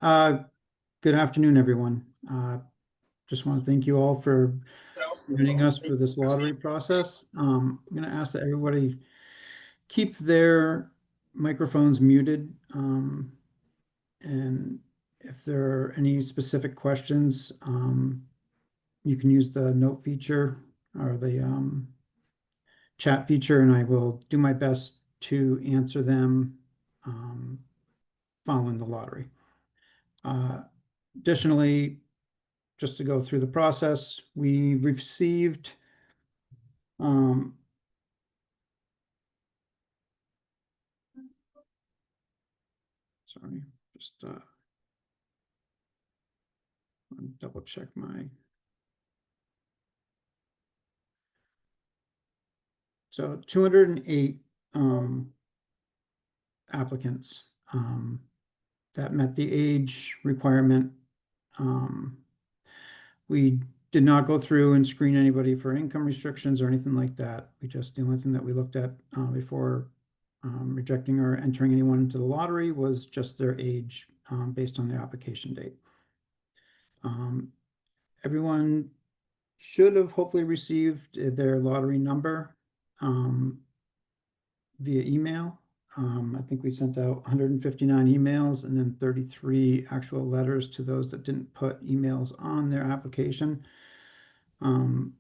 Uh, Good afternoon, everyone. Just want to thank you all for joining us for this lottery process. I'm going to ask that everybody keep their microphones muted. And if there are any specific questions, you can use the note feature or the chat feature, and I will do my best to answer them following the lottery. Additionally, just to go through the process, we received sorry, just double check my. So 208 applicants that met the age requirement. We did not go through and screen anybody for income restrictions or anything like that. The only thing that we looked at before rejecting or entering anyone into the lottery was just their age based on their application date. Everyone should have hopefully received their lottery number via email. I think we sent out 159 emails and then 33 actual letters to those that didn't put emails on their application. And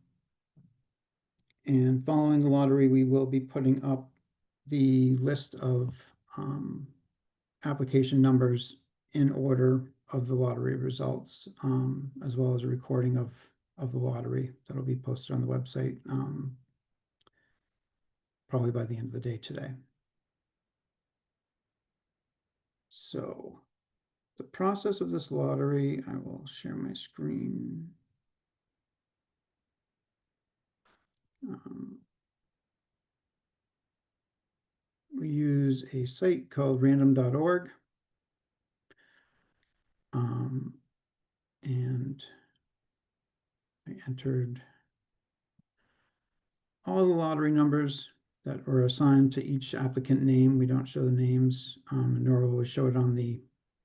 following the lottery, we will be putting up the list of application numbers in order of the lottery results, as well as a recording of the lottery that'll be posted on the website probably by the end of the day today. So the process of this lottery, I will share my screen. We use a site called random.org. And I entered all the lottery numbers that were assigned to each applicant name. We don't show the names, nor will we show it on the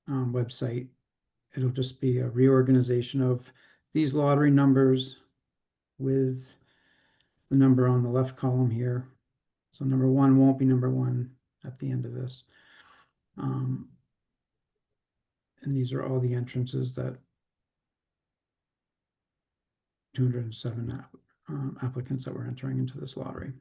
website. It'll just be a reorganization of these lottery numbers with the number on the left column here. So number one won't be number one at the end of this. And these are all the entrances that 207 applicants that were entering into this lottery.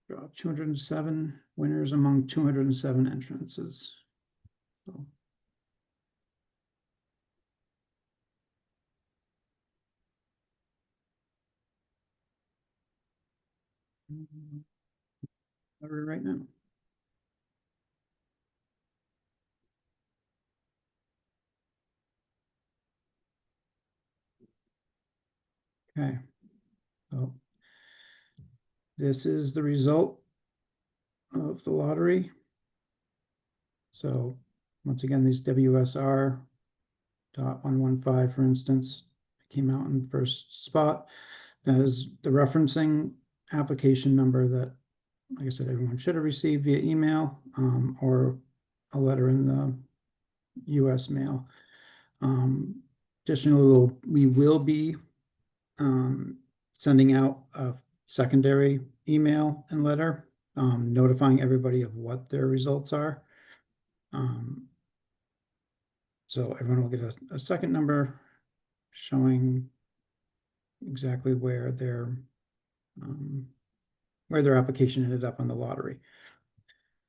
Draw 207 winners among 207 entrances. So. Right now. Okay, so this is the result of the lottery. So once again, these WSR.115, for instance, came out in the first spot. That is the referencing application number that, like I said, everyone should have received via email or a letter in the US mail. Additionally, we will be sending out a secondary email and letter notifying everybody of what their results are. So everyone will get a second number showing exactly where their application ended up on the lottery.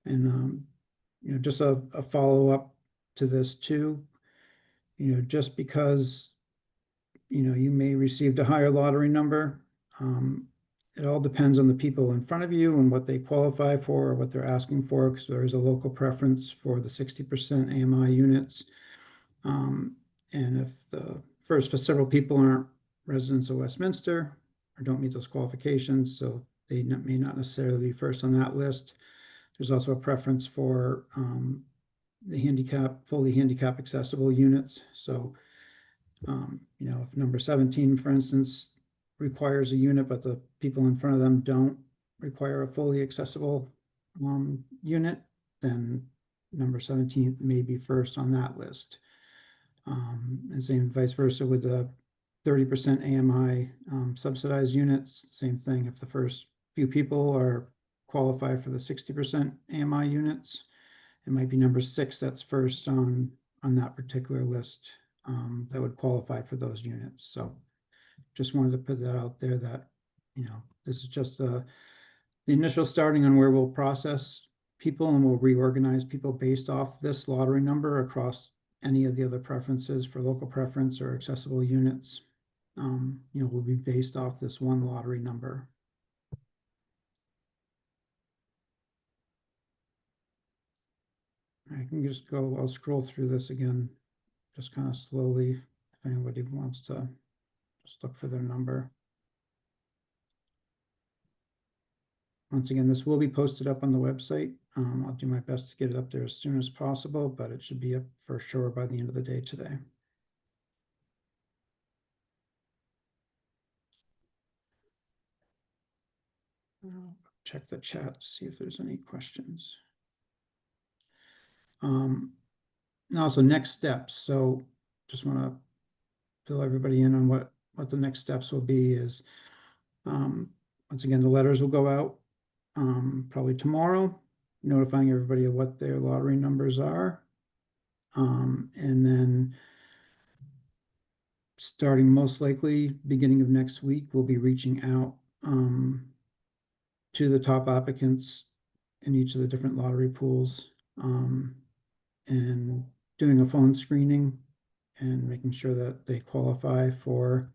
And just a follow-up to this too, just because you may received a higher lottery number, it all depends on the people in front of you and what they qualify for or what they're asking for, because there is a local preference for the 60% AMI units. And if the first several people aren't residents of Westminster or don't meet those qualifications, so they may not necessarily be first on that list. There's also a preference for the fully handicap accessible units. So, if number 17, for instance, requires a unit, but the people in front of them don't require a fully accessible unit, then number 17 may be first on that list. And same vice versa with the 30% AMI subsidized units, same thing. If the first few people are qualify for the 60% AMI units, it might be number 6 that's first on that particular list that would qualify for those units. So just wanted to put that out there that, this is just the initial starting on where we'll process people, and we'll reorganize people based off this lottery number across any of the other preferences for local preference or accessible units. Will be based off this one lottery number. I can just go, I'll scroll through this again, just kind of slowly, if anybody wants to just look for their number. Once again, this will be posted up on the website. I'll do my best to get it up there as soon as possible, but it should be up for sure by the end of the day today. I'll check the chat to see if there's any questions. Now, so next steps. So just want to fill everybody in on what the next steps will be is, once again, the letters will go out probably tomorrow, notifying everybody of what their lottery numbers are. And then starting most likely beginning of next week, we'll be reaching out to the top applicants in each of the different lottery pools and doing a phone screening and making sure that they qualify for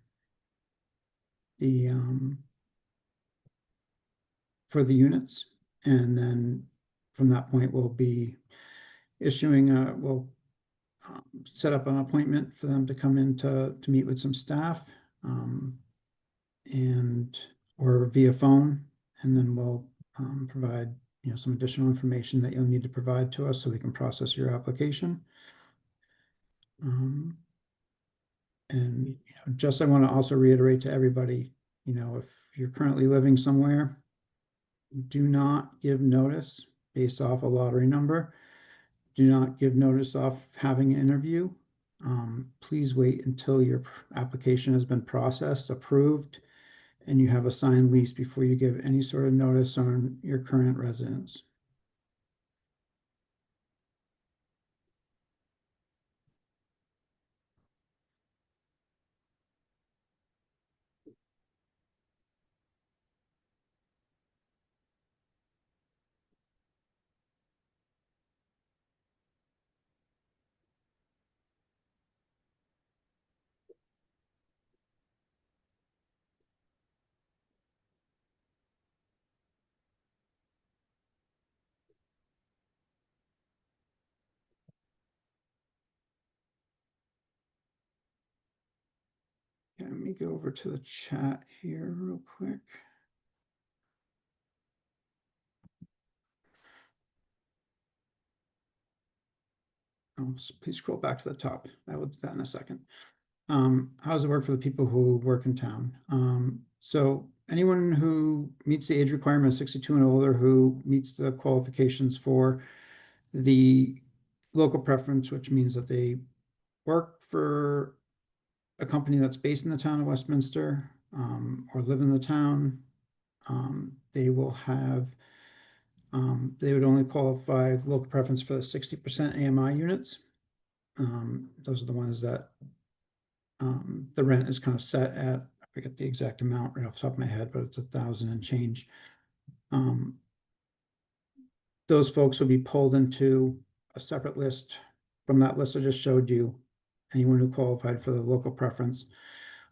the units. And then from that point, we'll be issuing we'll set up an appointment for them to come in to meet with some staff or via phone, and then we'll provide some additional information that you'll need to provide to us so we can process your application. And just I want to also reiterate to everybody, if you're currently living somewhere, do not give notice based off a lottery number. Do not give notice off having an interview. Please wait until your application has been processed, approved, and you have a signed lease before you give any sort of notice on your current residence. Let me go over to the chat here real quick. Oh, so please scroll back to the top. I will do that in a second. How does it work for the people who work in town? So anyone who meets the age requirement of 62 and older, who meets the qualifications for the local preference, which means that they work for a company that's based in the town of Westminster or live in the town, they will have, they would only qualify local preference for the 60% AMI units. Those are the ones that the rent is kind of set at, I forget the exact amount right off the top of my head, but it's 1,000 and change. Those folks will be pulled into a separate list from that list I just showed you. Anyone who qualified for the local preference,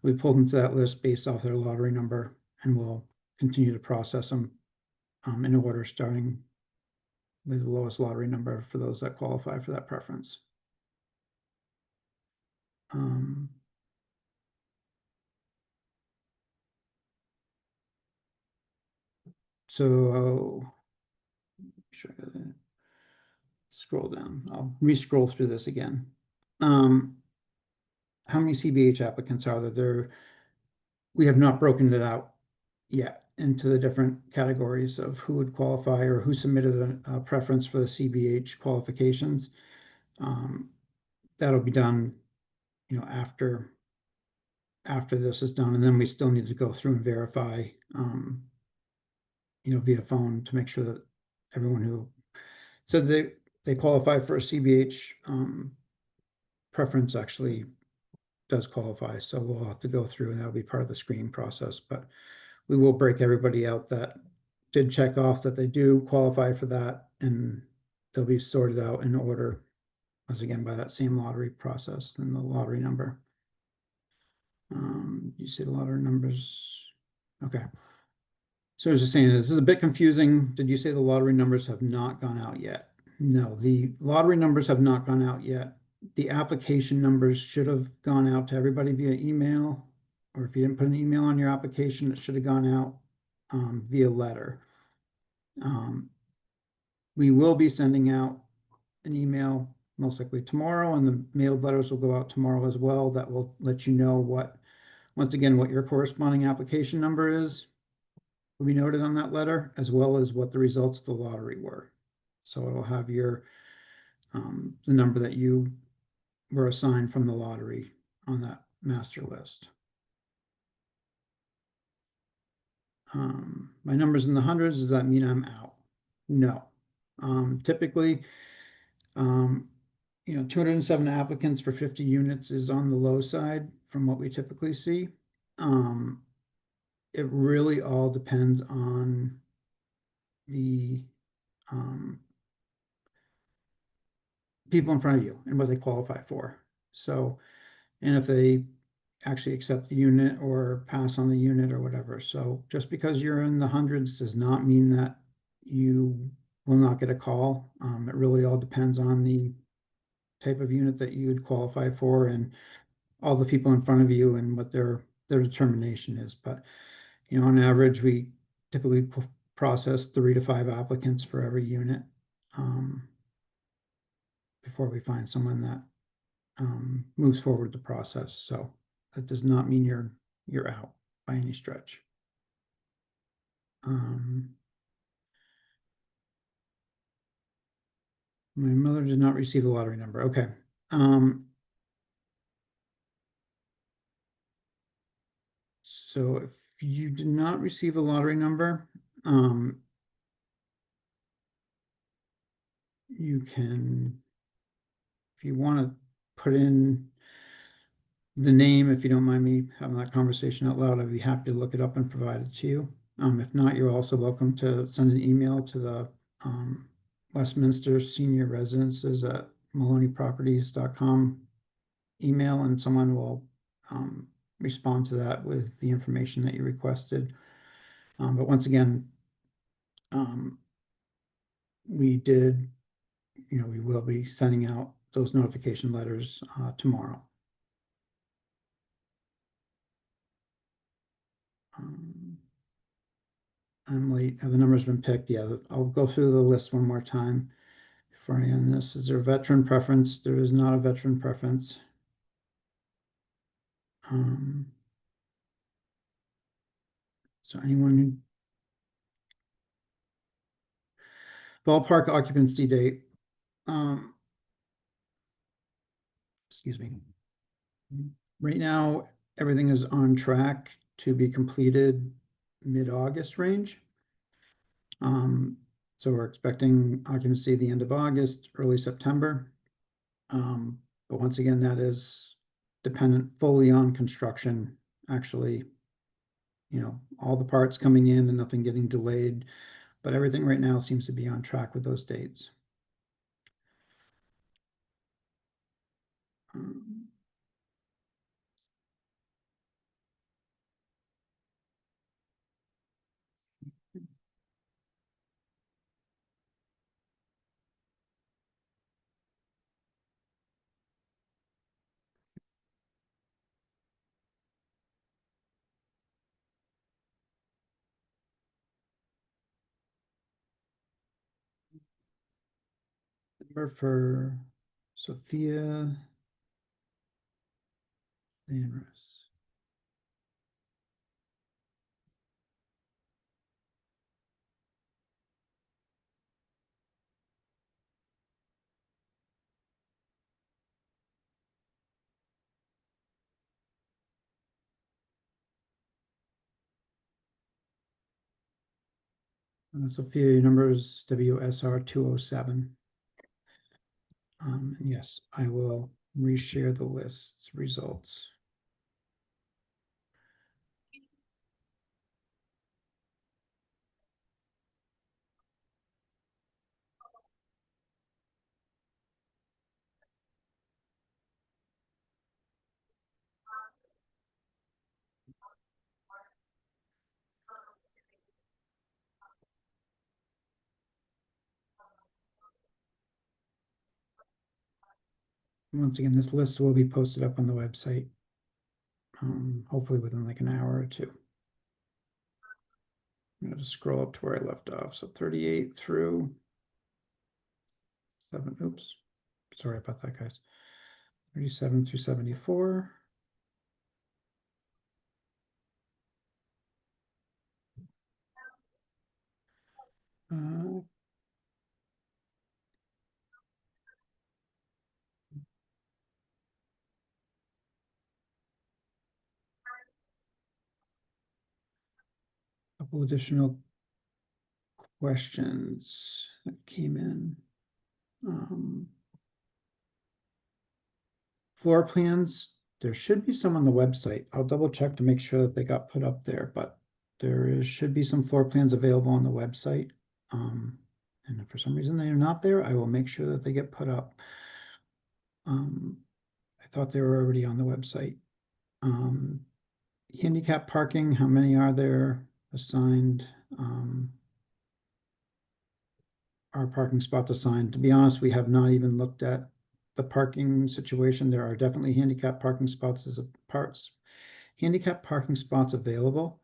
we pulled into that list based off their lottery number, and we'll continue to process them in order, starting with the lowest lottery number for those that qualify for that preference. So sure I got it. Scroll down. I'll re-scroll through this again. How many CBH applicants are there? We have not broken it out yet into the different categories of who would qualify or who submitted a preference for the CBH qualifications. That'll be done, after this is done, and then we still need to go through and verify, via phone to make sure that everyone who said they qualify for a CBH preference actually does qualify. So we'll have to go through, and that'll be part of the screening process. But we will break everybody out that did check off that they do qualify for that, and they'll be sorted out in order, once again, by that same lottery process and the lottery number. You see the lottery numbers? Okay. So I was just saying, this is a bit confusing. Did you say the lottery numbers have not gone out yet? No, the lottery numbers have not gone out yet. The application numbers should have gone out to everybody via email, or if you didn't put an email on your application, it should have gone out via letter. We will be sending out an email most likely tomorrow, and the mailed letters will go out tomorrow as well. That will let you know once again, what your corresponding application number is will be noted on that letter, as well as what the results of the lottery were. So it'll have the number that you were assigned from the lottery on that master list. My number's in the hundreds. Does that mean I'm out? No. Typically, 207 applicants for 50 units is on the low side from what we typically see. It really all depends on the people in front of you and what they qualify for. So, and if they actually accept the unit or pass on the unit or whatever. So just because you're in the hundreds does not mean that you will not get a call. It really all depends on the type of unit that you would qualify for and all the people in front of you and what their determination is. But, on average, we typically process 3 to 5 applicants for every unit before we find someone that moves forward the process. So that does not mean you're out by any stretch. My mother did not receive the lottery number. Okay. So if you did not receive a lottery number, you can, if you want to put in the name, if you don't mind me having that conversation out loud, I'd be happy to look it up and provide it to you. If not, you're also welcome to send an email to the Westminster Senior Residences at maloneyproperties.com email, and someone will respond to that with the information that you requested. But once again, we will be sending out those notification letters tomorrow. I'm late. Have the numbers been picked? Yeah, I'll go through the list one more time before I end this. Is there a veteran preference? There is not a veteran preference. So anyone ballpark occupancy date? Excuse me. Right now, everything is on track to be completed mid-August range. So we're expecting occupancy at the end of August, early September. But once again, that is dependent fully on construction, actually, all the parts coming in and nothing getting delayed. But everything right now seems to be on track with those dates. number for Sophia Danvers. Sophia, your number is WSR 207. And yes, I will reshare the list results. Once again, this list will be posted up on the website, hopefully within like an hour or two. I'm going to scroll up to where I left off. So 38 through 7. Oops. Sorry about that, guys. 37 through 74. Uh, couple additional questions that came in. Floor plans, there should be some on the website. I'll double check to make sure that they got put up there, but should be some floor plans available on the website. And if for some reason they are not there, I will make sure that they get put up. I thought they were already on the website. Handicap parking, how many are there assigned? Are parking spots assigned? To be honest, we have not even looked at the parking situation. There are definitely handicap parking spots as handicap parking spots available.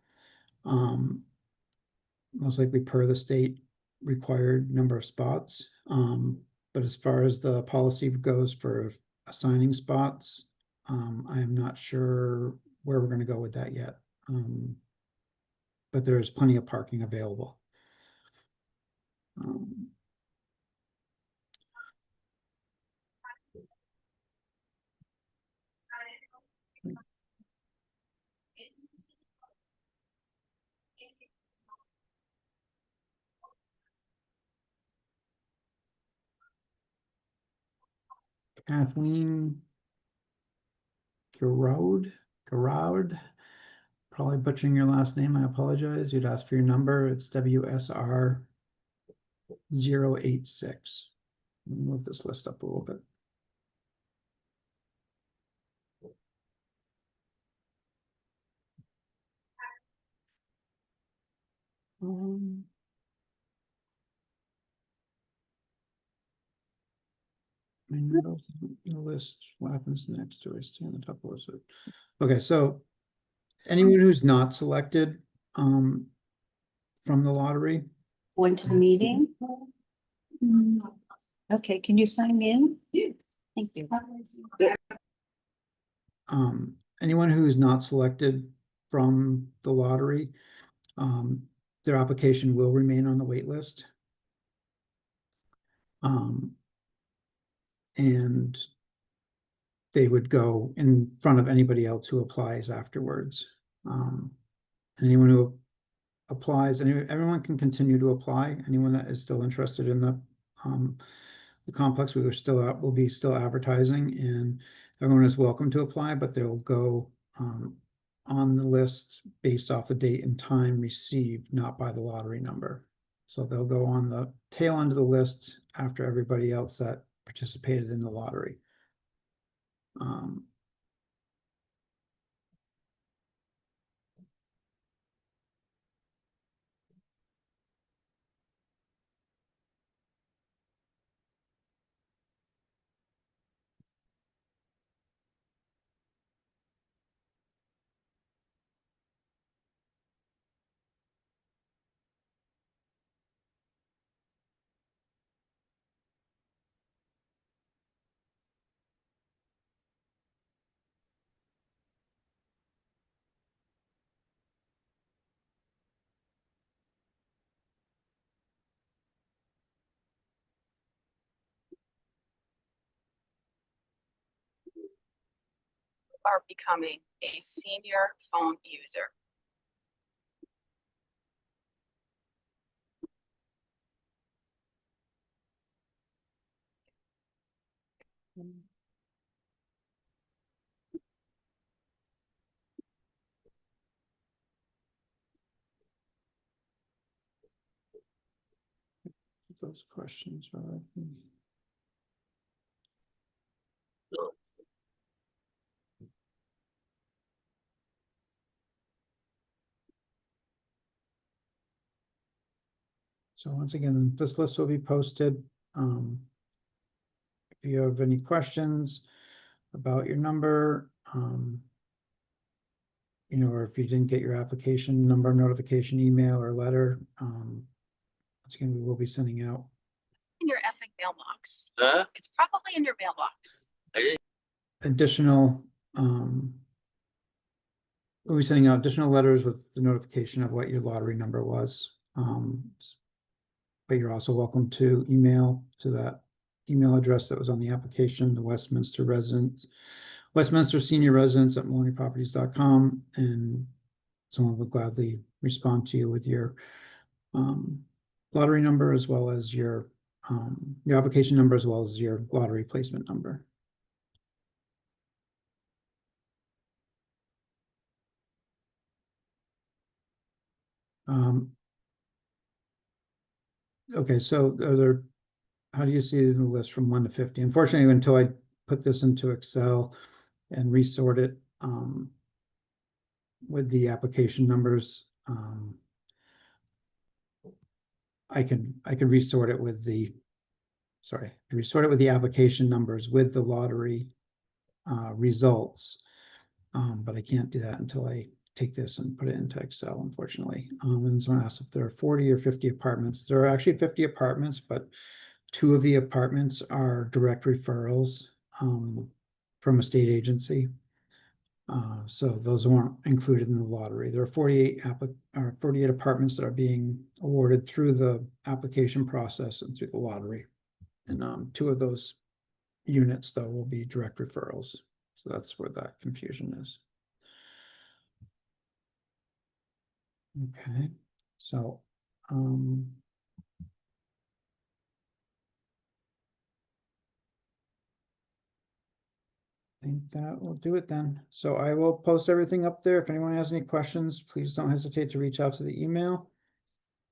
Most likely per the state required number of spots. But as far as the policy goes for assigning spots, I am not sure where we're going to go with that yet. But there is plenty of parking available. Kathleen Garraud, probably butchering your last name. I apologize. You'd ask for your number. It's WSR 086. Let me move this list up a little bit. The list, what happens next to it? Stay on the top of it. Okay, so anyone who's not selected from the lottery, Going to the meeting? Okay, can you sign in? Thank you. anyone who is not selected from the lottery, their application will remain on the wait list. And they would go in front of anybody else who applies afterwards. Anyone who applies, everyone can continue to apply. Anyone that is still interested in the complex, we will be still advertising, and everyone is welcome to apply, but they'll go on the list based off the date and time received, not by the lottery number. So they'll go on the tail end of the list after everybody else that participated in the lottery. are becoming a senior phone user. Those questions are. So once again, this list will be posted. If you have any questions about your number, you know, or if you didn't get your application number, notification, email, or letter, once again, we will be sending out In your effing mailbox. Huh? It's probably in your mailbox. additional, we'll be sending out additional letters with the notification of what your lottery number was. But you're also welcome to email to that email address that was on the application, the Westminster Senior Residence at maloneyproperties.com, and someone would gladly respond to you with your lottery number as well as your application number as well as your lottery placement number. Okay, so how do you see the list from 1 to 50? Unfortunately, until I put this into Excel and resort it with the application numbers, I can resort it with the application numbers with the lottery results. But I can't do that until I take this and put it into Excel, unfortunately. And someone asked if there are 40 or 50 apartments. There are actually 50 apartments, but 2 of the apartments are direct referrals from a state agency. So those weren't included in the lottery. There are 48 apartments that are being awarded through the application process and through the lottery. And 2 of those units, though, will be direct referrals. So that's where that confusion is. Okay, so I think that will do it then. So I will post everything up there. If anyone has any questions, please don't hesitate to reach out to the email.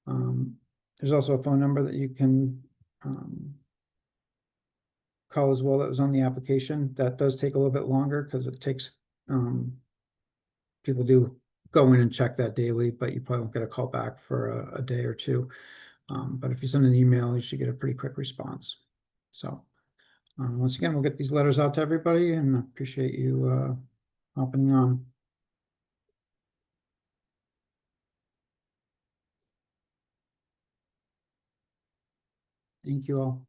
There's also a phone number that you can call as well that was on the application. That does take a little bit longer because it takes people do go in and check that daily, but you probably won't get a call back for a day or 2. But if you send an email, you should get a pretty quick response. So once again, we'll get these letters out to everybody and appreciate you hopping on. Thank you all.